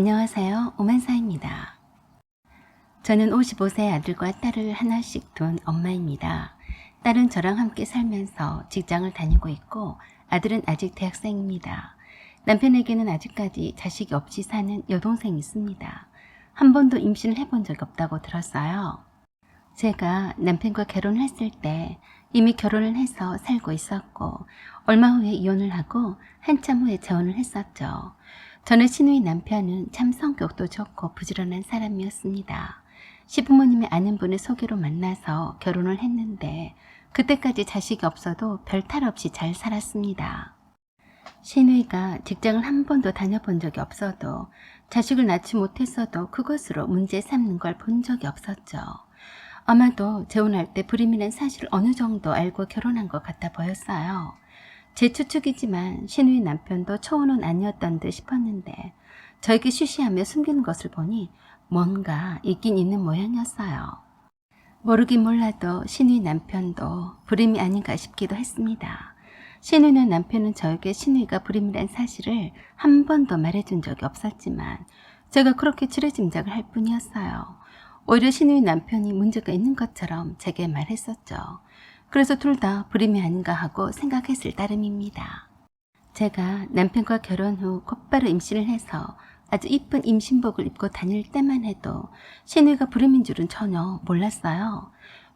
안녕하세요. 오만사입니다. 저는 55세 아들과 딸을 하나씩 둔 엄마입니다. 딸은 저랑 함께 살면서 직장을 다니고 있고 아들은 아직 대학생입니다. 남편에게는 아직까지 자식이 없이 사는 여동생이 있습니다. 한 번도 임신을 해본 적이 없다고 들었어요. 제가 남편과 결혼했을 때 이미 결혼을 해서 살고 있었고 얼마 후에 이혼을 하고 한참 후에 재혼을 했었죠. 저는 신우의 남편은 참 성격도 좋고 부지런한 사람이었습니다. 시부모님의 아는 분을 소개로 만나서 결혼을 했는데 그때까지 자식이 없어도 별 탈 없이 잘 살았습니다. 신우이가 직장을 한 번도 다녀본 적이 없어도 자식을 낳지 못했어도 그것으로 문제 삼는 걸 본 적이 없었죠. 아마도 재혼할 때 불임이란 사실을 어느 정도 알고 결혼한 것 같아 보였어요. 제 추측이지만 신우의 남편도 초혼은 아니었던 듯 싶었는데 저에게 쉬쉬하며 숨기는 것을 보니 뭔가 있긴 있는 모양이었어요. 모르긴 몰라도 신우의 남편도 불임이 아닌가 싶기도 했습니다. 신우는 남편은 저에게 신우이가 불임이란 사실을 한 번도 말해준 적이 없었지만 제가 그렇게 지레짐작을 할 뿐이었어요. 오히려 신우의 남편이 문제가 있는 것처럼 제게 말했었죠. 그래서 둘 다 불임이 아닌가 하고 생각했을 따름입니다. 제가 남편과 결혼 후 곧바로 임신을 해서 아주 이쁜 임신복을 입고 다닐 때만 해도 신우이가 불임인 줄은 전혀 몰랐어요.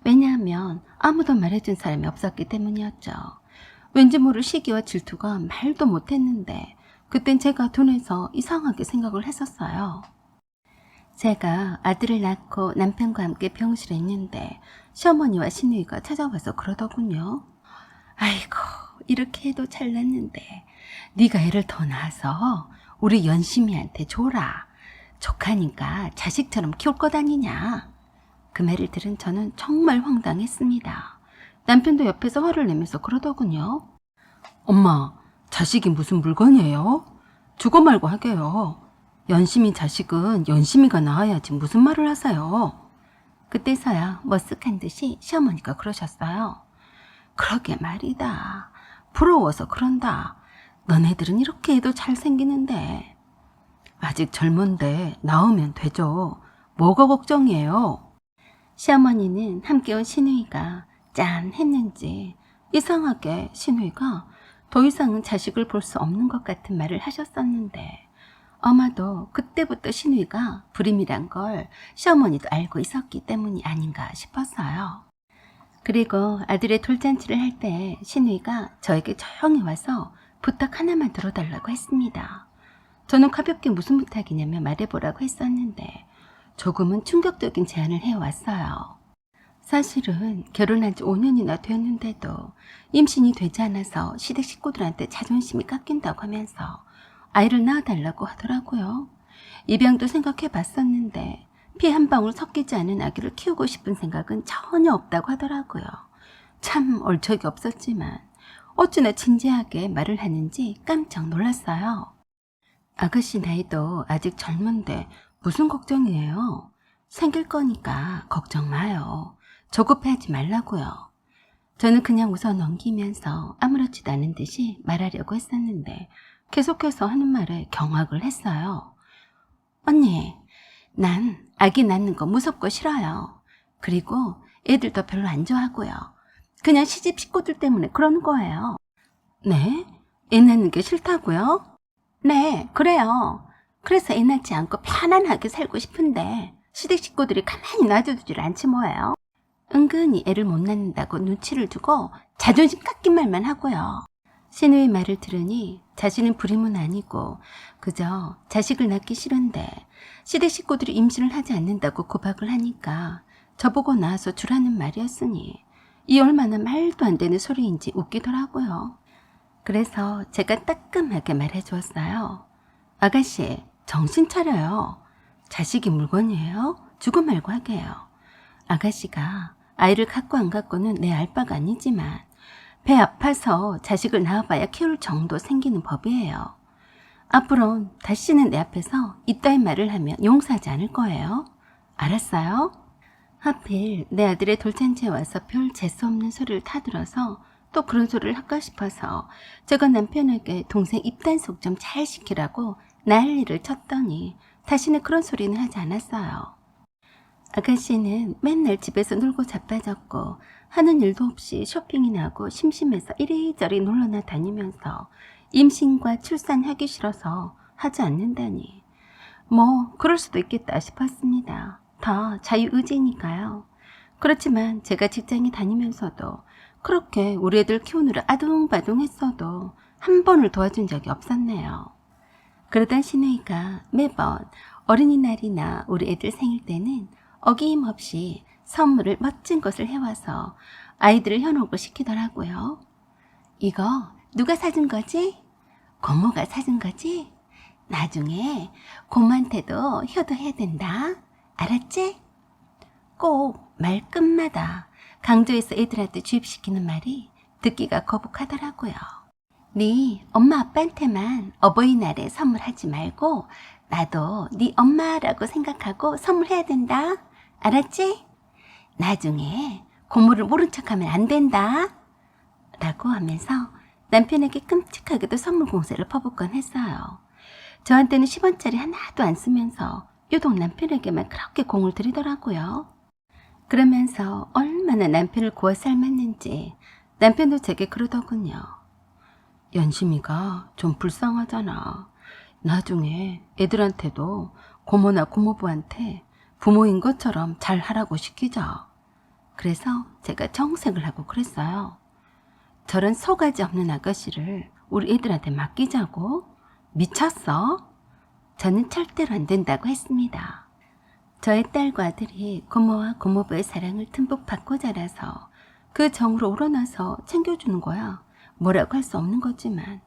왜냐하면 아무도 말해준 사람이 없었기 때문이었죠. 왠지 모를 시기와 질투가 말도 못했는데 그땐 제가 둔해서 이상하게 생각을 했었어요. 제가 아들을 낳고 남편과 함께 병실에 있는데 시어머니와 신우이가 찾아와서 그러더군요. 아이고, 이렇게 해도 잘 낳는데 네가 애를 더 낳아서 우리 연심이한테 줘라. 조카니까 자식처럼 키울 것 아니냐. 그 말을 들은 저는 정말 황당했습니다. 남편도 옆에서 화를 내면서 그러더군요. 엄마, 자식이 무슨 물건이에요? 주고 말고 하게요. 연심이 자식은 연심이가 낳아야지 무슨 말을 하세요. 그때서야 머쓱한 듯이 시어머니가 그러셨어요. 그러게 말이다. 부러워서 그런다. 너네들은 이렇게 해도 잘생기는데. 아직 젊은데 낳으면 되죠. 뭐가 걱정이에요? 시어머니는 함께 온 신우이가 짠 했는지 이상하게 신우이가 더 이상은 자식을 볼 수 없는 것 같은 말을 하셨었는데 아마도 그때부터 신우이가 불임이란 걸 시어머니도 알고 있었기 때문이 아닌가 싶었어요. 그리고 아들의 돌잔치를 할 때 신우이가 저에게 조용히 와서 부탁 하나만 들어달라고 했습니다. 저는 가볍게 무슨 부탁이냐며 말해보라고 했었는데 조금은 충격적인 제안을 해왔어요. 사실은 결혼한 지 5년이나 되었는데도 임신이 되지 않아서 시댁 식구들한테 자존심이 깎인다고 하면서 아이를 낳아달라고 하더라고요. 입양도 생각해 봤었는데 피 한 방울 섞이지 않은 아기를 키우고 싶은 생각은 전혀 없다고 하더라고요. 참 얼척이 없었지만 어찌나 진지하게 말을 하는지 깜짝 놀랐어요. 아가씨 나이도 아직 젊은데 무슨 걱정이에요? 생길 거니까 걱정 마요. 조급해하지 말라고요. 저는 그냥 웃어 넘기면서 아무렇지도 않은 듯이 말하려고 했었는데 계속해서 하는 말에 경악을 했어요. 언니, 난 아기 낳는 거 무섭고 싫어요. 그리고 애들도 별로 안 좋아하고요. 그냥 시집 식구들 때문에 그러는 거예요. 네? 애 낳는 게 싫다고요? 네, 그래요. 그래서 애 낳지 않고 편안하게 살고 싶은데 시댁 식구들이 가만히 놔두질 않지 뭐예요. 은근히 애를 못 낳는다고 눈치를 주고 자존심 깎인 말만 하고요. 신우의 말을 들으니 자신은 불임은 아니고 그저 자식을 낳기 싫은데 시댁 식구들이 임신을 하지 않는다고 구박을 하니까 저보고 나와서 주라는 말이었으니 이 얼마나 말도 안 되는 소리인지 웃기더라고요. 그래서 제가 따끔하게 말해주었어요. 아가씨, 정신 차려요. 자식이 물건이에요? 주고 말고 하게요. 아가씨가 아이를 갖고 안 갖고는 내 알 바가 아니지만 배 아파서 자식을 낳아봐야 키울 정도 생기는 법이에요. 앞으로는 다시는 내 앞에서 이따위 말을 하면 용서하지 않을 거예요. 알았어요? 하필 내 아들의 돌잔치에 와서 별 재수 없는 소리를 타들어서 또 그런 소리를 할까 싶어서 제가 남편에게 동생 입단속 좀 잘 시키라고 난리를 쳤더니 다시는 그런 소리는 하지 않았어요. 아가씨는 맨날 집에서 놀고 자빠졌고 하는 일도 없이 쇼핑이나 하고 심심해서 이리저리 놀러나 다니면서 임신과 출산하기 싫어서 하지 않는다니. 뭐 그럴 수도 있겠다 싶었습니다. 다 자유의지니까요. 그렇지만 제가 직장에 다니면서도 그렇게 우리 애들 키우느라 아둥바둥했어도 한 번을 도와준 적이 없었네요. 그러던 신우이가 매번 어린이날이나 우리 애들 생일 때는 어김없이 선물을 멋진 것을 해와서 아이들을 현혹을 시키더라고요. 이거 누가 사준 거지? 고모가 사준 거지? 나중에 고모한테도 효도해야 된다. 알았지? 꼭 말끝마다 강조해서 애들한테 주입시키는 말이 듣기가 거북하더라고요. 네 엄마 아빠한테만 어버이날에 선물하지 말고 나도 네 엄마라고 생각하고 선물해야 된다. 알았지? 나중에 고모를 모른 척하면 안 된다. 라고 하면서 남편에게 끔찍하게도 선물 공세를 퍼붓곤 했어요. 저한테는 10원짜리 하나도 안 쓰면서 유독 남편에게만 그렇게 공을 들이더라고요. 그러면서 얼마나 남편을 구워 삶았는지 남편도 제게 그러더군요. 연심이가 좀 불쌍하잖아. 나중에 애들한테도 고모나 고모부한테 부모인 것처럼 잘 하라고 시키자. 그래서 제가 정색을 하고 그랬어요. 저런 소가지 없는 아가씨를 우리 애들한테 맡기자고? 미쳤어? 저는 절대로 안 된다고 했습니다. 저의 딸과 아들이 고모와 고모부의 사랑을 듬뿍 받고 자라서 그 정으로 우러나서 챙겨주는 거야. 뭐라고 할 수 없는 거지만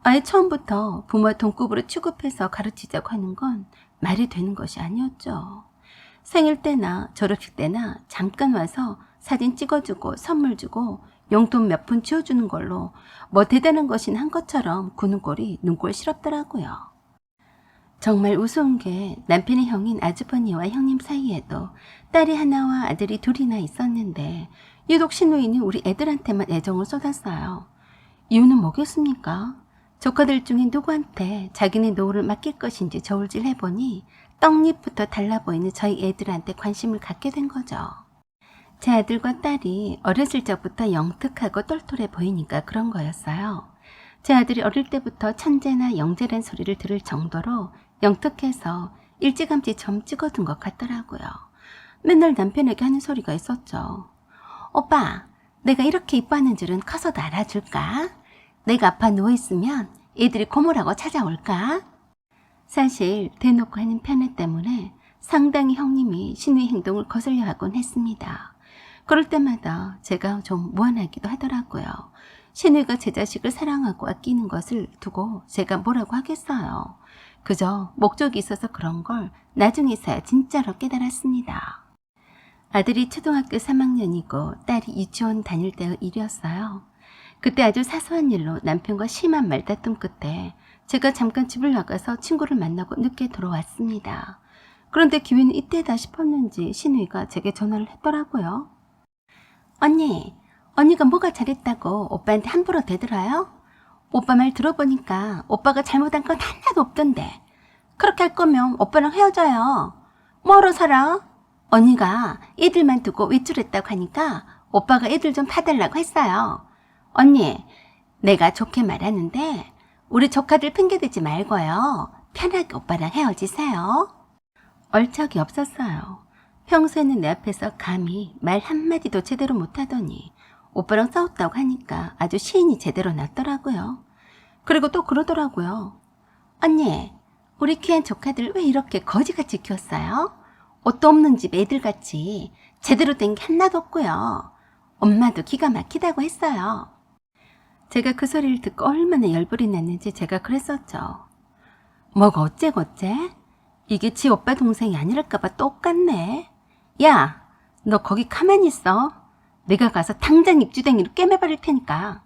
아예 처음부터 부모와 동급으로 취급해서 가르치자고 하는 건 말이 되는 것이 아니었죠. 생일 때나 졸업식 때나 잠깐 와서 사진 찍어주고 선물 주고 용돈 몇 푼 쥐어주는 걸로 뭐 대단한 것인 한 것처럼 구는 꼴이 눈꼴 시럽더라고요. 정말 우스운 게 남편의 형인 아주버니와 형님 사이에도 딸이 하나와 아들이 둘이나 있었는데 유독 신우이는 우리 애들한테만 애정을 쏟았어요. 이유는 뭐겠습니까? 조카들 중에 누구한테 자기네 노후를 맡길 것인지 저울질 해보니 떡잎부터 달라 보이는 저희 애들한테 관심을 갖게 된 거죠. 제 아들과 딸이 어렸을 적부터 영특하고 똘똘해 보이니까 그런 거였어요. 제 아들이 어릴 때부터 천재나 영재란 소리를 들을 정도로 영특해서 일찌감치 점 찍어둔 것 같더라고요. 맨날 남편에게 하는 소리가 있었죠. 오빠, 내가 이렇게 이뻐하는 줄은 커서도 알아줄까? 내가 아파 누워있으면 애들이 고모라고 찾아올까? 사실 대놓고 하는 편애 때문에 상당히 형님이 신우의 행동을 거슬려 하곤 했습니다. 그럴 때마다 제가 좀 무안하기도 하더라고요. 신우가 제 자식을 사랑하고 아끼는 것을 두고 제가 뭐라고 하겠어요. 그저 목적이 있어서 그런 걸 나중에서야 진짜로 깨달았습니다. 아들이 초등학교 3학년이고 딸이 유치원 다닐 때의 일이었어요. 그때 아주 사소한 일로 남편과 심한 말다툼 끝에 제가 잠깐 집을 나가서 친구를 만나고 늦게 돌아왔습니다. 그런데 기회는 이때다 싶었는지 신우이가 제게 전화를 했더라고요. 언니가 뭐가 잘했다고 오빠한테 함부로 대들어요? 오빠 말 들어보니까 오빠가 잘못한 건 하나도 없던데. 그렇게 할 거면 오빠랑 헤어져요. 뭐하러 살아? 언니가 애들만 두고 외출했다고 하니까 오빠가 애들 좀 봐달라고 했어요. 언니, 내가 좋게 말하는데 우리 조카들 핑계대지 말고요. 편하게 오빠랑 헤어지세요. 얼척이 없었어요. 평소에는 내 앞에서 감히 말 한마디도 제대로 못하더니 오빠랑 싸웠다고 하니까 아주 시인이 제대로 났더라고요. 그리고 또 그러더라고요. 언니, 우리 귀한 조카들 왜 이렇게 거지같이 키웠어요? 옷도 없는 집 애들같이 제대로 된 게 하나도 없고요. 엄마도 기가 막히다고 했어요. 제가 그 소리를 듣고 얼마나 열불이 났는지 제가 그랬었죠. 뭐가 어째고째? 이게 지 오빠 동생이 아니랄까봐 똑같네. 야, 너 거기 가만히 있어. 내가 가서 당장 입주댕이로 꿰매버릴 테니까.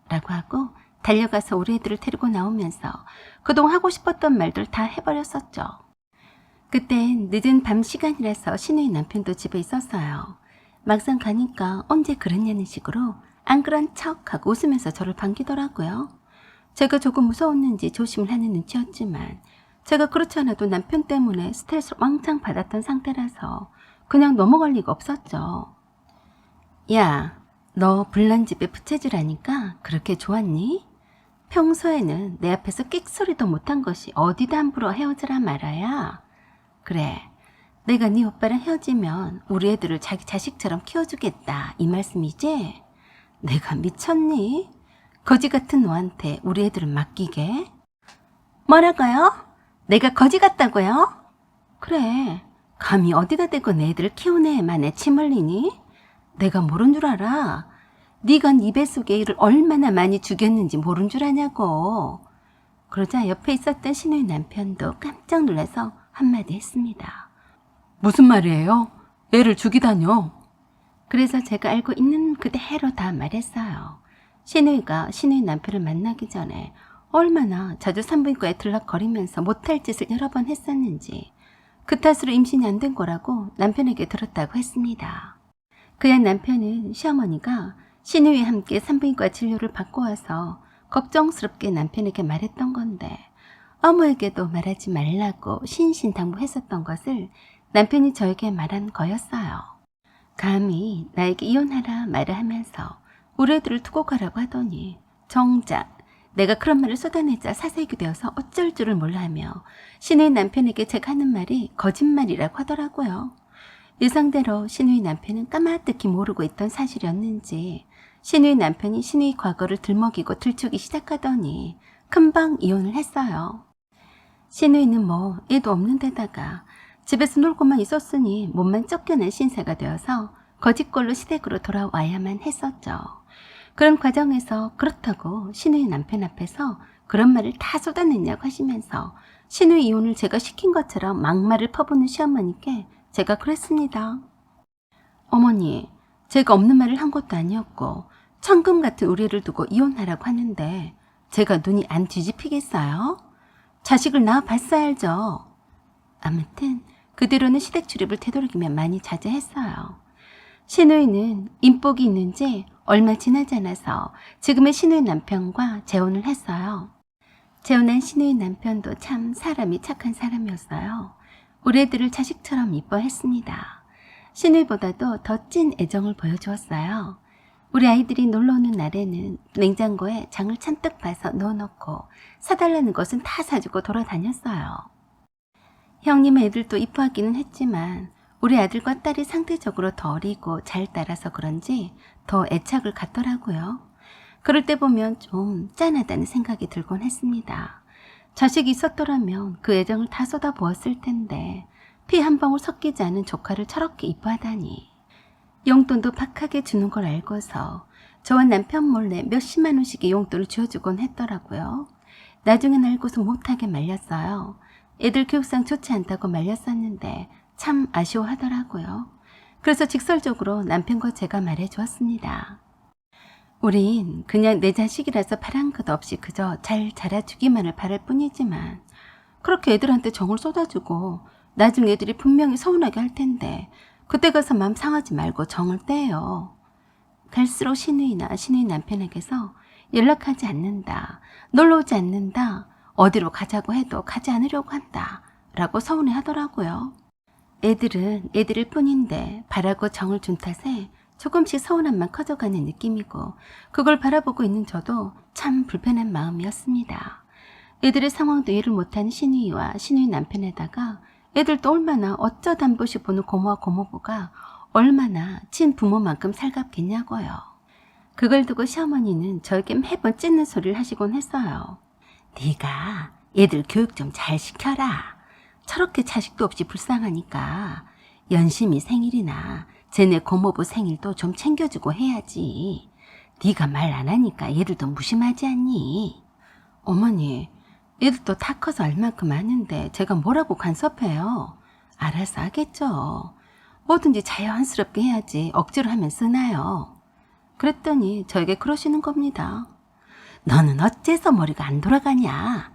라고 하고 달려가서 우리 애들을 데리고 나오면서 그동안 하고 싶었던 말들 다 해버렸었죠. 그땐 늦은 밤 시간이라서 신우의 남편도 집에 있었어요. 막상 가니까 언제 그랬냐는 식으로 안 그런 척하고 웃으면서 저를 반기더라고요. 제가 조금 무서웠는지 조심을 하는 눈치였지만 제가 그렇지 않아도 남편 때문에 스트레스를 왕창 받았던 상태라서 그냥 넘어갈 리가 없었죠. 야, 너 불난집에 부채질하니까 그렇게 좋았니? 평소에는 내 앞에서 끽소리도 못한 것이 어디다 함부로 헤어지라 말아야. 그래, 내가 네 오빠랑 헤어지면 우리 애들을 자기 자식처럼 키워주겠다 이 말씀이지? 내가 미쳤니? 거지 같은 너한테 우리 애들을 맡기게? 뭐라고요? 내가 거지 같다고요? 그래, 감히 어디다 대고 내 애들을 키우는 애만에 침 흘리니? 내가 모른 줄 알아? 네가 네 뱃속에 애를 얼마나 많이 죽였는지 모른 줄 아냐고. 그러자 옆에 있었던 신우의 남편도 깜짝 놀라서 한마디 했습니다. 무슨 말이에요? 애를 죽이다뇨? 그래서 제가 알고 있는 그대로 다 말했어요. 신우이가 신우의 남편을 만나기 전에 얼마나 자주 산부인과에 들락거리면서 못할 짓을 여러 번 했었는지 그 탓으로 임신이 안 된 거라고 남편에게 들었다고 했습니다. 그야 남편은 시어머니가 신우이와 함께 산부인과 진료를 받고 와서 걱정스럽게 남편에게 말했던 건데 아무에게도 말하지 말라고 신신당부했었던 것을 남편이 저에게 말한 거였어요. 감히 나에게 이혼하라 말을 하면서 우리 애들을 두고 가라고 하더니 정작 내가 그런 말을 쏟아내자 사색이 되어서 어쩔 줄을 몰라하며 신우의 남편에게 제가 하는 말이 거짓말이라고 하더라고요. 예상대로 신우의 남편은 까마득히 모르고 있던 사실이었는지 신우의 남편이 신우의 과거를 들먹이고 들추기 시작하더니 금방 이혼을 했어요. 신우이는 뭐 애도 없는 데다가 집에서 놀고만 있었으니 몸만 쫓겨난 신세가 되어서 거짓골로 시댁으로 돌아와야만 했었죠. 그런 과정에서 그렇다고 신우의 남편 앞에서 그런 말을 다 쏟아냈냐고 하시면서 신우의 이혼을 제가 시킨 것처럼 막말을 퍼부는 시어머니께 제가 그랬습니다. 어머니, 제가 없는 말을 한 것도 아니었고 천금 같은 우리 애를 두고 이혼하라고 하는데 제가 눈이 안 뒤집히겠어요? 자식을 낳아 봤어야 알죠. 아무튼 그대로는 시댁 출입을 되도록이며 많이 자제했어요. 신우이는 인복이 있는지 얼마 지나지 않아서 지금의 신우이 남편과 재혼을 했어요. 재혼한 신우이 남편도 참 사람이 착한 사람이었어요. 우리 애들을 자식처럼 이뻐했습니다. 신우이보다도 더 찐 애정을 보여주었어요. 우리 아이들이 놀러오는 날에는 냉장고에 장을 잔뜩 봐서 넣어놓고 사달라는 것은 다 사주고 돌아다녔어요. 형님 애들도 이뻐하기는 했지만 우리 아들과 딸이 상대적으로 더 어리고 잘 따라서 그런지 더 애착을 갖더라고요. 그럴 때 보면 좀 짠하다는 생각이 들곤 했습니다. 자식이 있었더라면 그 애정을 다 쏟아부었을 텐데 피 한 방울 섞이지 않은 조카를 저렇게 이뻐하다니. 용돈도 박하게 주는 걸 알고서 저와 남편 몰래 몇십만 원씩의 용돈을 쥐어주곤 했더라고요. 나중엔 알고서 못하게 말렸어요. 애들 교육상 좋지 않다고 말렸었는데 참 아쉬워하더라고요. 그래서 직설적으로 남편과 제가 말해주었습니다. 우린 그냥 내 자식이라서 바란 것 없이 그저 잘 자라주기만을 바랄 뿐이지만 그렇게 애들한테 정을 쏟아주고 나중에 애들이 분명히 서운하게 할 텐데 그때 가서 마음 상하지 말고 정을 떼요. 갈수록 신우이나 신우이 남편에게서 연락하지 않는다, 놀러오지 않는다, 어디로 가자고 해도 가지 않으려고 한다 라고 서운해 하더라고요. 애들은 애들일 뿐인데 바라고 정을 준 탓에 조금씩 서운함만 커져가는 느낌이고 그걸 바라보고 있는 저도 참 불편한 마음이었습니다. 애들의 상황도 이해를 못하는 신우이와 신우이 남편에다가 애들도 얼마나 어쩌다 한 번씩 보는 고모와 고모부가 얼마나 친부모만큼 살갑겠냐고요. 그걸 두고 시어머니는 저에게 매번 찢는 소리를 하시곤 했어요. 네가 애들 교육 좀 잘 시켜라. 저렇게 자식도 없이 불쌍하니까 연심이 생일이나 쟤네 고모부 생일도 좀 챙겨주고 해야지. 네가 말 안 하니까 얘들도 무심하지 않니? 어머니, 얘들도 다 커서 알 만큼 아는데 제가 뭐라고 간섭해요. 알아서 하겠죠. 뭐든지 자연스럽게 해야지 억지로 하면 쓰나요? 그랬더니 저에게 그러시는 겁니다. 너는 어째서 머리가 안 돌아가냐?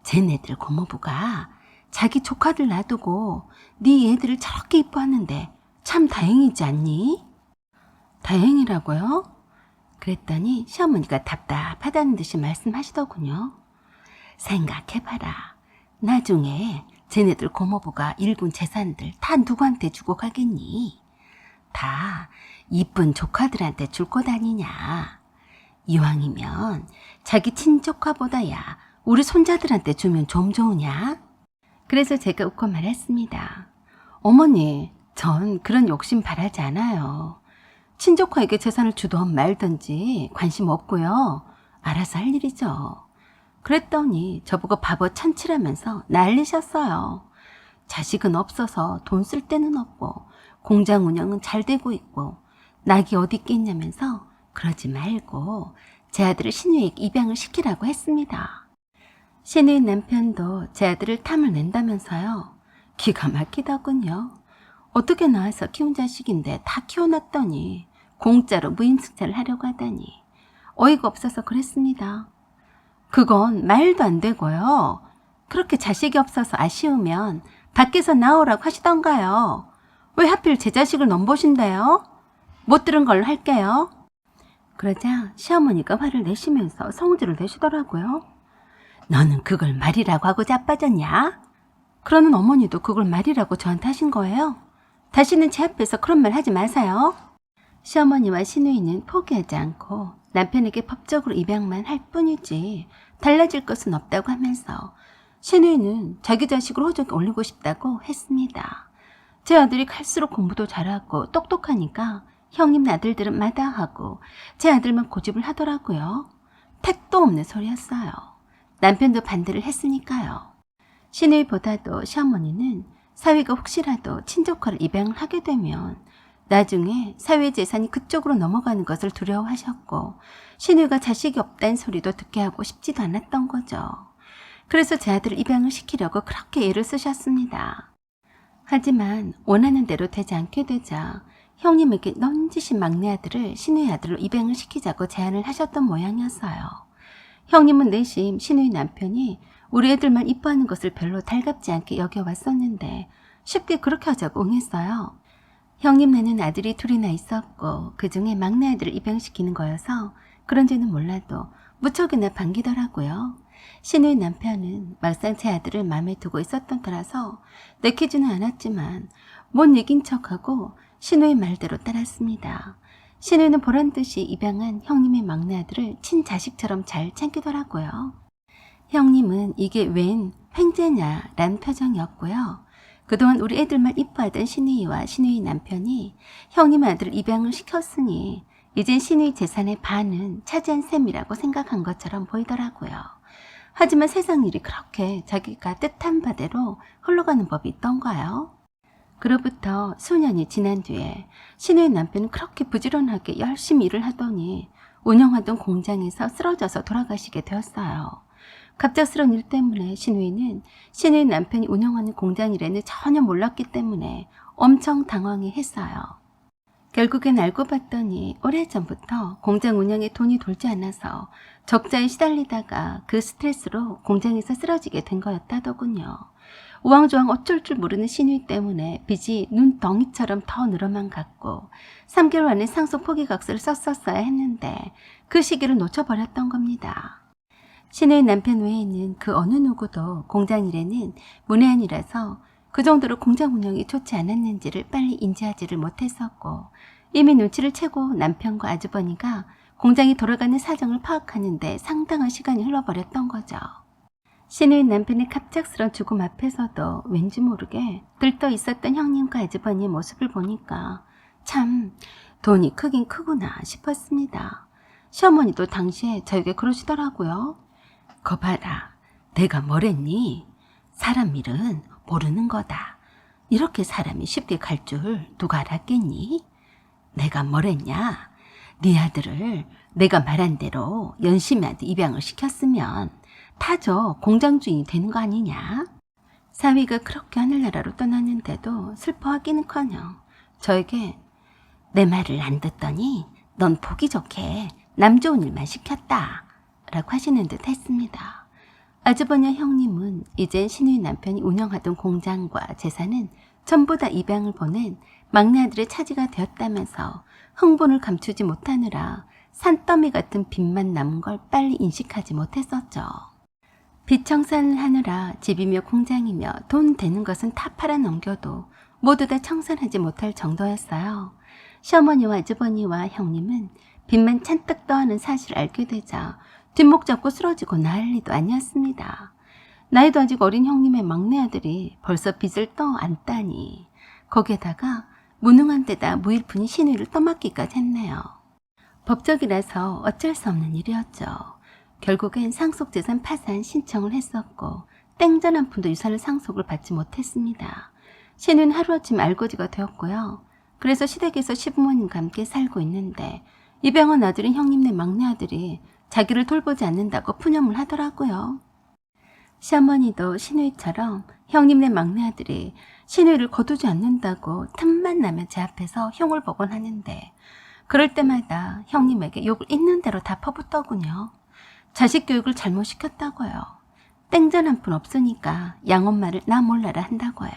쟤네들 고모부가 자기 조카들 놔두고 네 애들을 저렇게 이뻐하는데 참 다행이지 않니? 다행이라고요? 그랬더니 시어머니가 답답하다는 듯이 말씀하시더군요. 생각해봐라. 나중에 쟤네들 고모부가 일군 재산들 다 누구한테 주고 가겠니? 다 이쁜 조카들한테 줄 거 아니냐. 이왕이면 자기 친조카보다야 우리 손자들한테 주면 좀 좋으냐? 그래서 제가 웃고 말했습니다. 어머니, 전 그런 욕심 바라지 않아요. 친조카에게 재산을 주던 말든지 관심 없고요. 알아서 할 일이죠. 그랬더니 저보고 바보 천치라면서 난리셨어요. 자식은 없어서 돈 쓸 데는 없고 공장 운영은 잘 되고 있고 낙이 어디 있겠냐면서 그러지 말고 제 아들을 신우에게 입양을 시키라고 했습니다. 신우의 남편도 제 아들을 탐을 낸다면서요. 기가 막히더군요. 어떻게 낳아서 키운 자식인데 다 키워놨더니 공짜로 무임승차를 하려고 하다니 어이가 없어서 그랬습니다. 그건 말도 안 되고요. 그렇게 자식이 없어서 아쉬우면 밖에서 나오라고 하시던가요. 왜 하필 제 자식을 넘보신대요? 못 들은 걸로 할게요. 그러자 시어머니가 화를 내시면서 성질을 내시더라고요. 너는 그걸 말이라고 하고 자빠졌냐? 그러는 어머니도 그걸 말이라고 저한테 하신 거예요. 다시는 제 앞에서 그런 말 하지 마세요. 시어머니와 시누이는 포기하지 않고 남편에게 법적으로 입양만 할 뿐이지 달라질 것은 없다고 하면서 시누이는 자기 자식을 호적에 올리고 싶다고 했습니다. 제 아들이 갈수록 공부도 잘하고 똑똑하니까 형님 아들들은 마다하고 제 아들만 고집을 하더라고요. 택도 없는 소리였어요. 남편도 반대를 했으니까요. 시누이보다도 시어머니는 사위가 혹시라도 친조카를 입양을 하게 되면 나중에 사위의 재산이 그쪽으로 넘어가는 것을 두려워하셨고 시누이가 자식이 없다는 소리도 듣게 하고 싶지도 않았던 거죠. 그래서 제 아들을 입양을 시키려고 그렇게 애를 쓰셨습니다. 하지만 원하는 대로 되지 않게 되자 형님에게 넌지신 막내 아들을 시누이 아들로 입양을 시키자고 제안을 하셨던 모양이었어요. 형님은 내심 시누이 남편이 우리 애들만 이뻐하는 것을 별로 달갑지 않게 여겨왔었는데 쉽게 그렇게 하자고 응했어요. 형님네는 아들이 둘이나 있었고 그 중에 막내 아들을 입양시키는 거여서 그런지는 몰라도 무척이나 반기더라고요. 시누이 남편은 막상 제 아들을 마음에 두고 있었던 터라서 내키지는 않았지만 못 이긴 척하고 시누이 말대로 따랐습니다. 시누이는 보란듯이 입양한 형님의 막내 아들을 친자식처럼 잘 챙기더라고요. 형님은 이게 웬 횡재냐라는 표정이었고요. 그동안 우리 애들만 이뻐하던 시누이와 시누이 남편이 형님 아들을 입양을 시켰으니 이젠 시누이 재산의 반은 차지한 셈이라고 생각한 것처럼 보이더라고요. 하지만 세상 일이 그렇게 자기가 뜻한 바대로 흘러가는 법이 있던가요? 그로부터 수년이 지난 뒤에 시누이 남편은 그렇게 부지런하게 열심히 일을 하더니 운영하던 공장에서 쓰러져서 돌아가시게 되었어요. 갑작스러운 일 때문에 시누이는 시누이 남편이 운영하는 공장 일에는 전혀 몰랐기 때문에 엄청 당황해 했어요. 결국엔 알고 봤더니 오래전부터 공장 운영에 돈이 돌지 않아서 적자에 시달리다가 그 스트레스로 공장에서 쓰러지게 된 거였다더군요. 우왕좌왕 어쩔 줄 모르는 시누이 때문에 빚이 눈덩이처럼 더 늘어만 갔고 3개월 안에 상속 포기각서를 썼었어야 했는데 그 시기를 놓쳐버렸던 겁니다. 시누이 남편 외에는 그 어느 누구도 공장 일에는 문외한이라서 그 정도로 공장 운영이 좋지 않았는지를 빨리 인지하지를 못했었고 이미 눈치를 채고 남편과 아주버니가 공장이 돌아가는 사정을 파악하는데 상당한 시간이 흘러버렸던 거죠. 시누이 남편의 갑작스런 죽음 앞에서도 왠지 모르게 들떠 있었던 형님과 아주버니의 모습을 보니까 참 돈이 크긴 크구나 싶었습니다. 시어머니도 당시에 저에게 그러시더라고요. 거봐라, 내가 뭐랬니? 사람 일은 모르는 거다. 이렇게 사람이 쉽게 갈 줄 누가 알았겠니? 내가 뭐랬냐? 네 아들을 내가 말한 대로 연심이한테 입양을 시켰으면 타저 공장 주인이 되는 거 아니냐? 사위가 그렇게 하늘나라로 떠났는데도 슬퍼하기는커녕 저에게 내 말을 안 듣더니 넌 보기 좋게 남 좋은 일만 시켰다 라고 하시는 듯 했습니다. 아주버니와 형님은 이젠 시누이 남편이 운영하던 공장과 재산은 전부 다 입양을 보낸 막내 아들의 차지가 되었다면서 흥분을 감추지 못하느라 산더미 같은 빚만 남은 걸 빨리 인식하지 못했었죠. 빚 청산을 하느라 집이며 공장이며 돈 되는 것은 다 팔아넘겨도 모두 다 청산하지 못할 정도였어요. 시어머니와 아주버니와 형님은 빚만 잔뜩 떠하는 사실을 알게 되자 뒷목 잡고 쓰러지고 난리도 아니었습니다. 나이도 아직 어린 형님의 막내 아들이 벌써 빚을 떠안다니, 거기에다가 무능한 데다 무일푼인 시누이를 떠맡기까지 했네요. 법적이라서 어쩔 수 없는 일이었죠. 결국엔 상속재산 파산 신청을 했었고 땡전 한 푼도 유산을 상속을 받지 못했습니다. 시누이는 하루아침 알거지가 되었고요. 그래서 시댁에서 시부모님과 함께 살고 있는데 입양한 아들인 형님네 막내 아들이 자기를 돌보지 않는다고 푸념을 하더라고요. 시어머니도 시누이처럼 형님네 막내 아들이 시누이를 거두지 않는다고 틈만 나면 제 앞에서 흉을 보곤 하는데 그럴 때마다 형님에게 욕을 있는 대로 다 퍼붓더군요. 자식 교육을 잘못 시켰다고요. 땡전 한 푼 없으니까 양엄마를 나 몰라라 한다고요.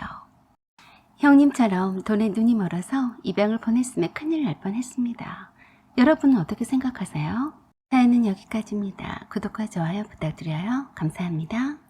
형님처럼 돈에 눈이 멀어서 입양을 보냈으면 큰일 날 뻔했습니다. 여러분은 어떻게 생각하세요? 사연은 여기까지입니다. 구독과 좋아요 부탁드려요. 감사합니다.